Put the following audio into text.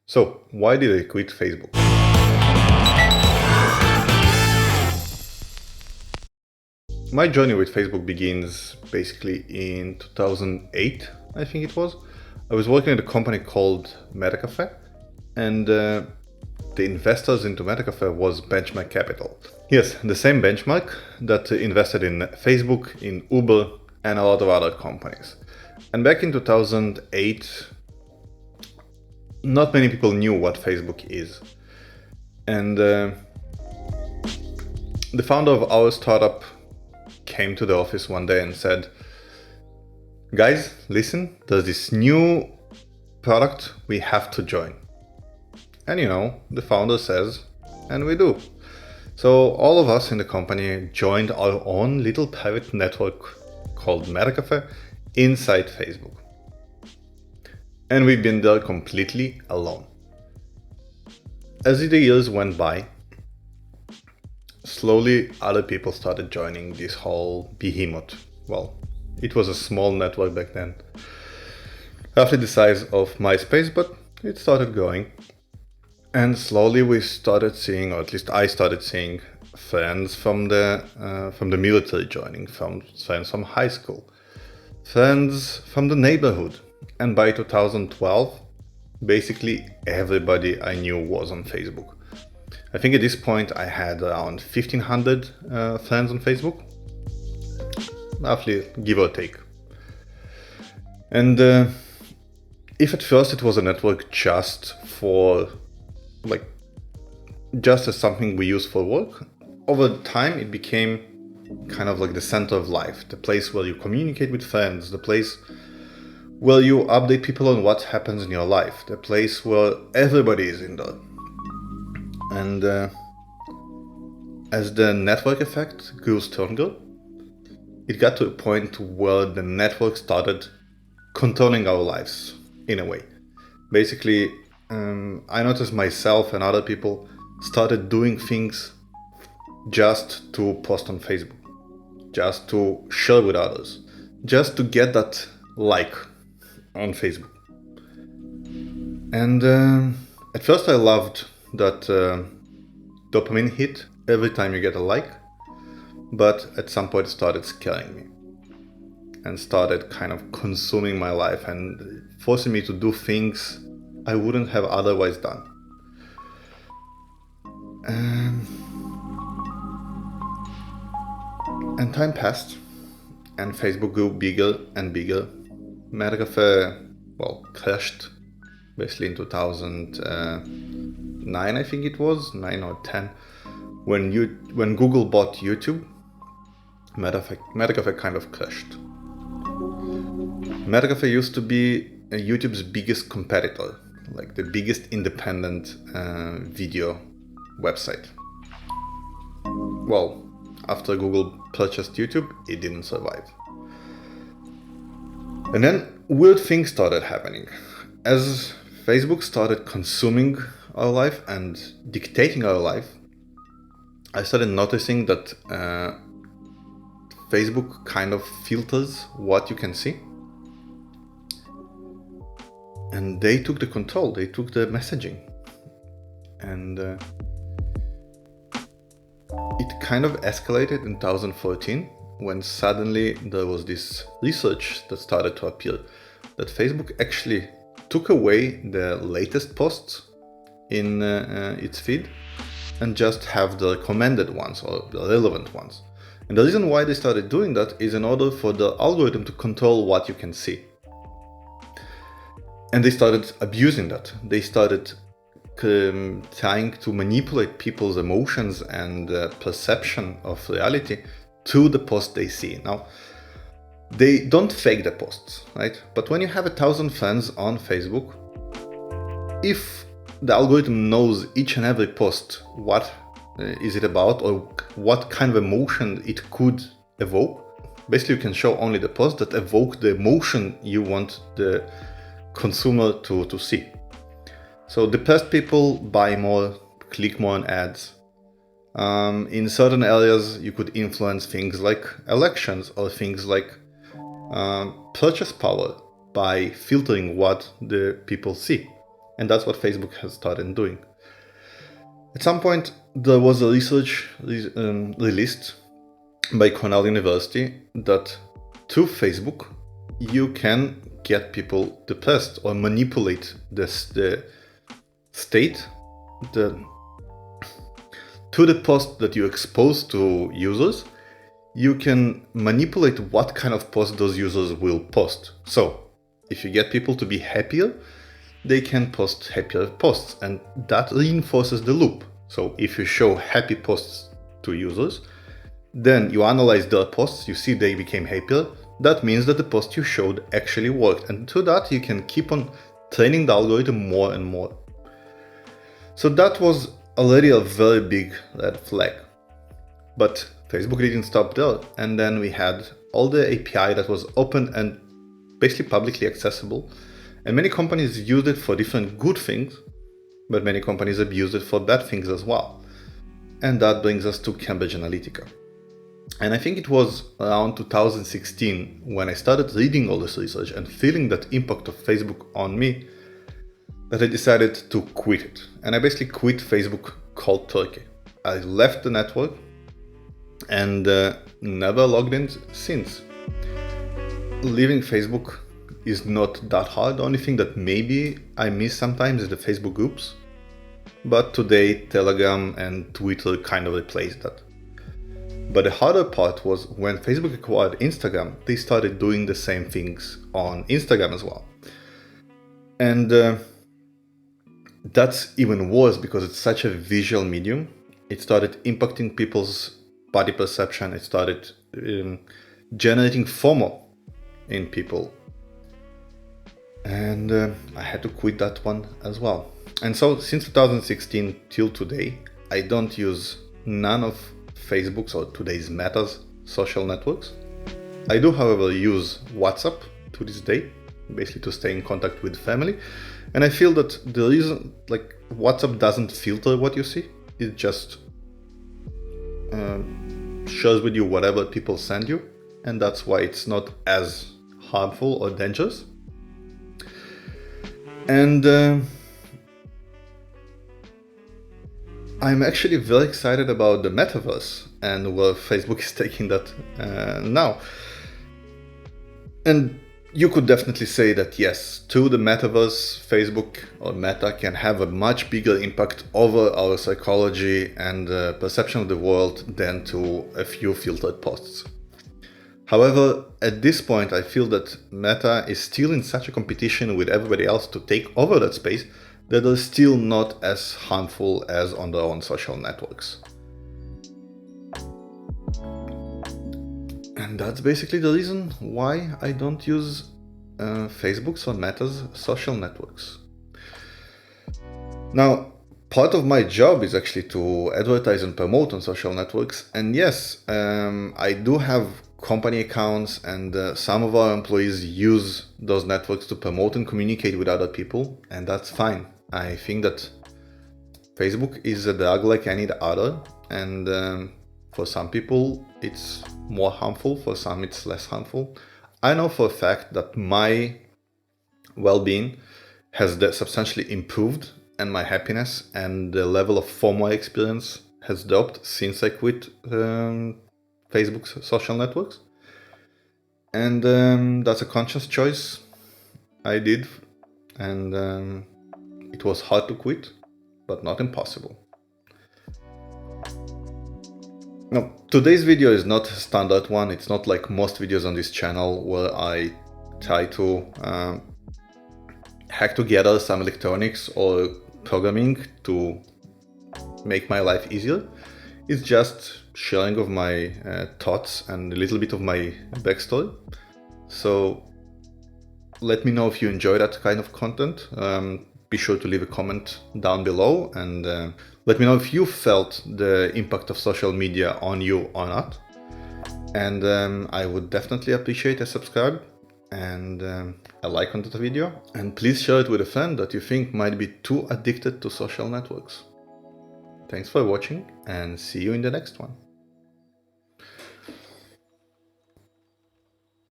So, why did I quit Facebook? My journey with Facebook begins basically in 2008, I think it was. I was working at a company called Metacafe, and the investors into Metacafe was Benchmark Capital. Yes, the same benchmark that invested in Facebook, in Uber, and a lot of other companies. And back in 2008, not many people knew what Facebook is. And the founder of our startup came to the office one day and said, "Guys, listen, there's this new product we have to join." And the founder says, and we do. So all of us in the company joined our own little private network called Metacafe inside Facebook. And we've been there completely alone. As the years went by, slowly other people started joining this whole behemoth. Well, it was a small network back then, roughly the size of MySpace, but it started going. And slowly we started seeing, or at least I started seeing, friends from the military joining, friends from high school, friends from the neighborhood. And by 2012, basically everybody I knew was on Facebook. I think at this point I had around 1,500 friends on Facebook, roughly, give or take. And if at first it was a network just as something we use for work, over time it became kind of like the center of life, the place where you communicate with friends, the place where you update people on what happens in your life, the place where everybody is in there. And as the network effect grew stronger, it got to a point where the network started controlling our lives in a way. Basically, I noticed myself and other people started doing things just to post on Facebook, just to share with others, just to get that like on Facebook. And at first I loved that dopamine hit every time you get a like, but at some point it started scaring me and started kind of consuming my life and forcing me to do things I wouldn't have otherwise done. And time passed, and Facebook grew bigger and bigger. Metacafe, crashed basically in 2009, I think it was, 9 or 10, when Google bought YouTube. Metacafe kind of crashed. Metacafe used to be YouTube's biggest competitor, like the biggest independent video website. Well, after Google purchased YouTube, it didn't survive. And then weird things started happening. As Facebook started consuming our life and dictating our life, I started noticing that Facebook kind of filters what you can see. And they took the control, they took the messaging. And it kind of escalated in 2014 when suddenly there was this research that started to appear that Facebook actually took away the latest posts in its feed and just have the recommended ones or the relevant ones. And the reason why they started doing that is in order for the algorithm to control what you can see. And they started abusing that. They started trying to manipulate people's emotions and perception of reality through the post they see. Now, they don't fake the posts, right? But when you have 1,000 friends on Facebook, if the algorithm knows each and every post, what is it about or what kind of emotion it could evoke, basically you can show only the posts that evoke the emotion you want the consumer to see. So depressed people buy more, click more on ads. In certain areas, you could influence things like elections or things like purchase power by filtering what the people see. And that's what Facebook has started doing. At some point, there was a research released by Cornell University that through Facebook, you can get people depressed or manipulate the state to the post that you expose to users. You can manipulate what kind of post those users will post. So if you get people to be happier, they can post happier posts, and that reinforces the loop. So if you show happy posts to users, then you analyze their posts, you see they became happier. That means that the post you showed actually worked, and through that you can keep on training the algorithm more and more. So that was already a very big red flag. But Facebook didn't stop there, and then we had all the API that was open and basically publicly accessible, and many companies used it for different good things, but many companies abused it for bad things as well. And that brings us to Cambridge Analytica. And I think it was around 2016 when I started reading all this research and feeling that impact of Facebook on me that I decided to quit it. And I basically quit Facebook cold turkey. I left the network and never logged in since. Leaving Facebook is not that hard. The only thing that maybe I miss sometimes is the Facebook groups. But today, Telegram and Twitter kind of replaced that. But the harder part was when Facebook acquired Instagram, they started doing the same things on Instagram as well. And that's even worse because it's such a visual medium. It started impacting people's body perception. It started generating FOMO in people. And I had to quit that one as well. And so since 2016 till today, I don't use none of Facebook's or today's Meta's social networks. I do, however, use WhatsApp to this day, basically to stay in contact with family. And I feel that the reason, like, WhatsApp doesn't filter what you see. It just shares with you whatever people send you. And that's why it's not as harmful or dangerous. And I'm actually very excited about the Metaverse and where Facebook is taking that now. And you could definitely say that yes, through the Metaverse, Facebook or Meta can have a much bigger impact over our psychology and perception of the world than to a few filtered posts. However, at this point, I feel that Meta is still in such a competition with everybody else to take over that space that are still not as harmful as on their own social networks. And that's basically the reason why I don't use Facebook's or Meta's social networks. Now, part of my job is actually to advertise and promote on social networks. And yes, I do have company accounts, and some of our employees use those networks to promote and communicate with other people, and that's fine. I think that Facebook is a drug like any other, and for some people it's more harmful, for some it's less harmful. I know for a fact that my well-being has substantially improved, and my happiness and the level of FOMO I experience has dropped since I quit Facebook's social networks. And that's a conscious choice I did, and it was hard to quit, but not impossible. Now, today's video is not a standard one. It's not like most videos on this channel where I try to hack together some electronics or programming to make my life easier. It's just sharing of my thoughts and a little bit of my backstory. So let me know if you enjoy that kind of content. Be sure to leave a comment down below, and let me know if you felt the impact of social media on you or not. And I would definitely appreciate a subscribe and a like on the video. And please share it with a friend that you think might be too addicted to social networks. Thanks for watching, and see you in the next one.